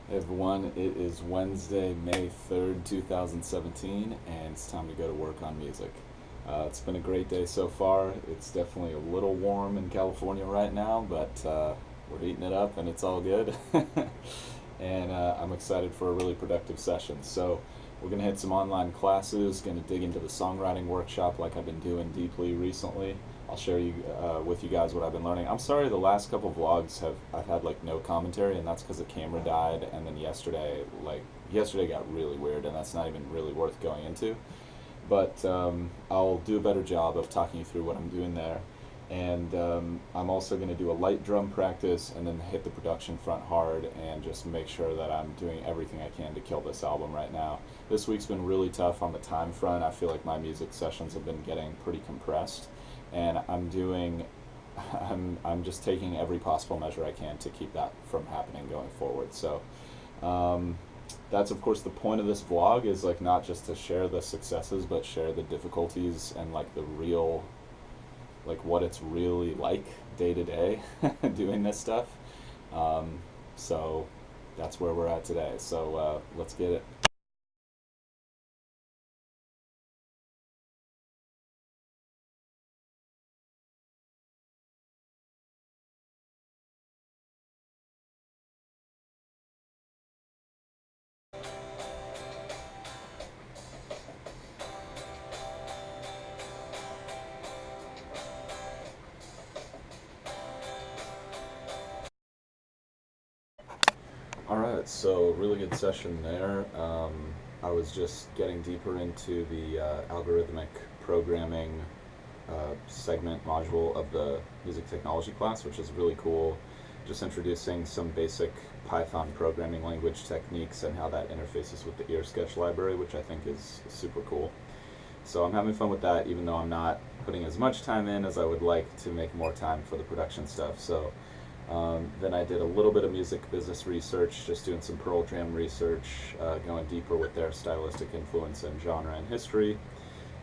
Hey everyone, it is Wednesday, May 3rd, 2017, and it's time to go to work on music. It's been a great day so far. It's definitely a little warm in California right now, but we're heating it up and it's all good. And I'm excited for a really productive session. So, we're going to hit some online classes, going to dig into the songwriting workshop like I've been doing deeply recently. I'll share with you guys what I've been learning. I'm sorry, the last couple vlogs I've had like no commentary, and that's because the camera died. And then yesterday got really weird, and that's not even really worth going into. But I'll do a better job of talking you through what I'm doing there. And I'm also going to do a light drum practice and then hit the production front hard and just make sure that I'm doing everything I can to kill this album right now. This week's been really tough on the time front. I feel like my music sessions have been getting pretty compressed, and I'm just taking every possible measure I can to keep that from happening going forward. So um, that's of course the point of this vlog, is like not just to share the successes but share the difficulties and like the real, like what it's really like day to day doing this stuff. Um, so that's where we're at today. So let's get it. All right, so really good session there. I was just getting deeper into the algorithmic programming segment module of the music technology class, which is really cool. Just introducing some basic Python programming language techniques and how that interfaces with the ear sketch library, which I think is super cool. So I'm having fun with that, even though I'm not putting as much time in as I would like to make more time for the production stuff. So then I did a little bit of music business research, just doing some Pearl Jam research, going deeper with their stylistic influence and genre and history.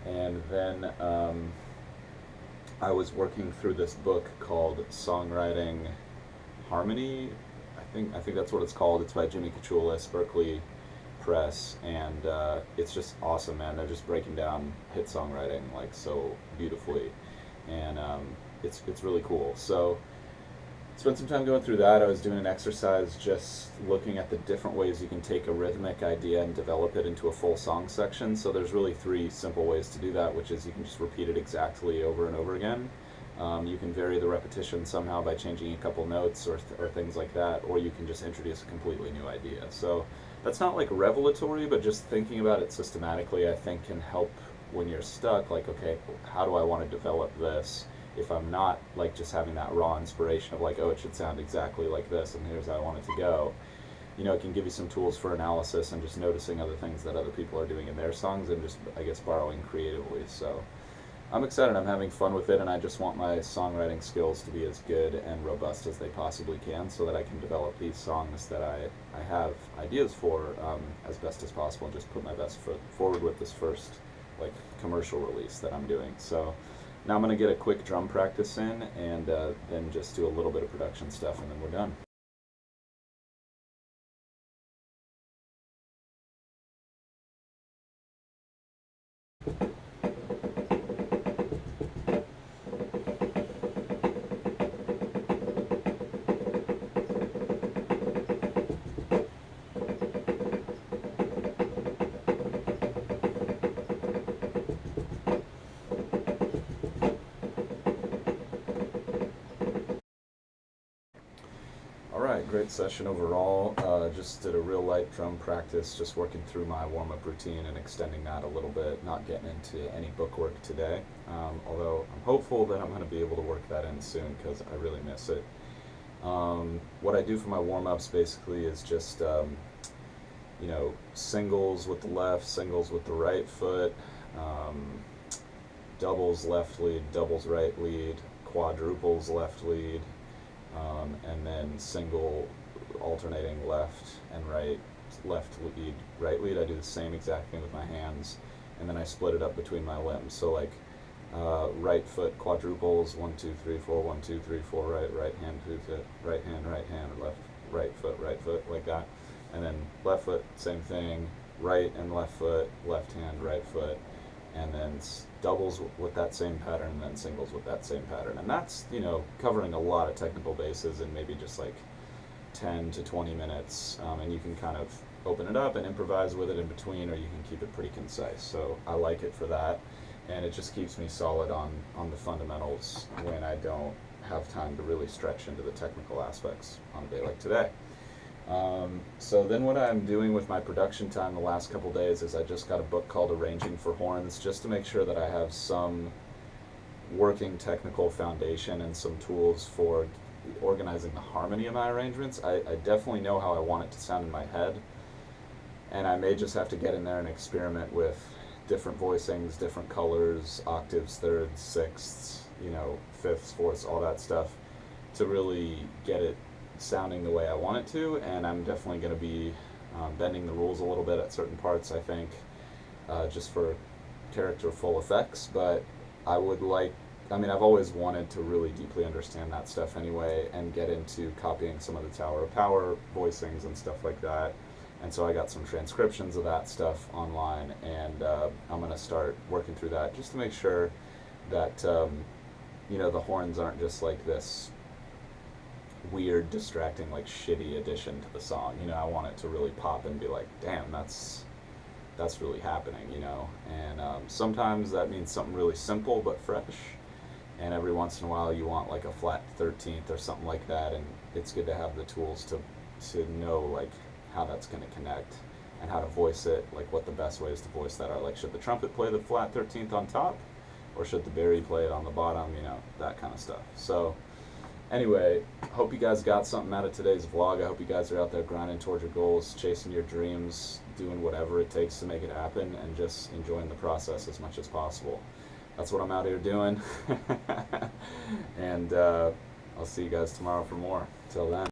And then I was working through this book called Songwriting Harmony. I think that's what it's called. It's by Jimmy Kachulis, Berkeley Press, and it's just awesome, man. They're just breaking down hit songwriting like so beautifully, and it's really cool. So spent some time going through that. I was doing an exercise just looking at the different ways you can take a rhythmic idea and develop it into a full song section. So there's really three simple ways to do that, which is you can just repeat it exactly over and over again. You can vary the repetition somehow by changing a couple notes or things like that, or you can just introduce a completely new idea. So that's not like revelatory, but just thinking about it systematically, I think, can help when you're stuck. Like, okay, how do I want to develop this? If I'm not like just having that raw inspiration of like, oh, it should sound exactly like this and here's how I want it to go, it can give you some tools for analysis and just noticing other things that other people are doing in their songs and just, I guess, borrowing creatively. So I'm excited, I'm having fun with it, and I just want my songwriting skills to be as good and robust as they possibly can so that I can develop these songs that I have ideas for as best as possible and just put my best foot forward with this first like commercial release that I'm doing. So now I'm going to get a quick drum practice in and then just do a little bit of production stuff and then we're done. Alright, great session overall. Just did a real light drum practice, just working through my warm-up routine and extending that a little bit, not getting into any bookwork today. Although I'm hopeful that I'm going to be able to work that in soon because I really miss it. What I do for my warm-ups basically is just, singles with the left, singles with the right foot, um, doubles left lead, doubles right lead, quadruples left lead, and then single alternating left and right, left lead, right lead. I do the same exact thing with my hands, and then I split it up between my limbs. So like right foot quadruples, 1 2 3 4, 1 2 3 4, right hand 2 4, right hand, or left right foot, like that. and then left foot, same thing, right and left foot, left hand, right foot, and then doubles with that same pattern, and then singles with that same pattern. And that's, covering a lot of technical bases in maybe just like 10 to 20 minutes, and you can kind of open it up and improvise with it in between, or you can keep it pretty concise. So I like it for that, and it just keeps me solid on the fundamentals when I don't have time to really stretch into the technical aspects on a day like today. So then what I'm doing with my production time the last couple days is I just got a book called Arranging for Horns, just to make sure that I have some working technical foundation and some tools for organizing the harmony of my arrangements. I definitely know how I want it to sound in my head, and I may just have to get in there and experiment with different voicings, different colors, octaves, thirds, sixths, fifths, fourths, all that stuff, to really get it sounding the way I want it to. And I'm definitely going to be bending the rules a little bit at certain parts, I think, just for characterful effects. But I've always wanted to really deeply understand that stuff anyway, and get into copying some of the Tower of Power voicings and stuff like that. And so I got some transcriptions of that stuff online, and I'm going to start working through that just to make sure that, the horns aren't just like this weird, distracting, like shitty addition to the song. I want it to really pop and be like, damn, that's really happening, And sometimes that means something really simple but fresh, and every once in a while you want like a flat 13th or something like that, and it's good to have the tools to know like how that's going to connect and how to voice it, like what the best ways to voice that are. Like, should the trumpet play the flat 13th on top, or should the bari play it on the bottom, that kind of stuff. So anyway, hope you guys got something out of today's vlog. I hope you guys are out there grinding towards your goals, chasing your dreams, doing whatever it takes to make it happen, and just enjoying the process as much as possible. That's what I'm out here doing. And I'll see you guys tomorrow for more. Till then.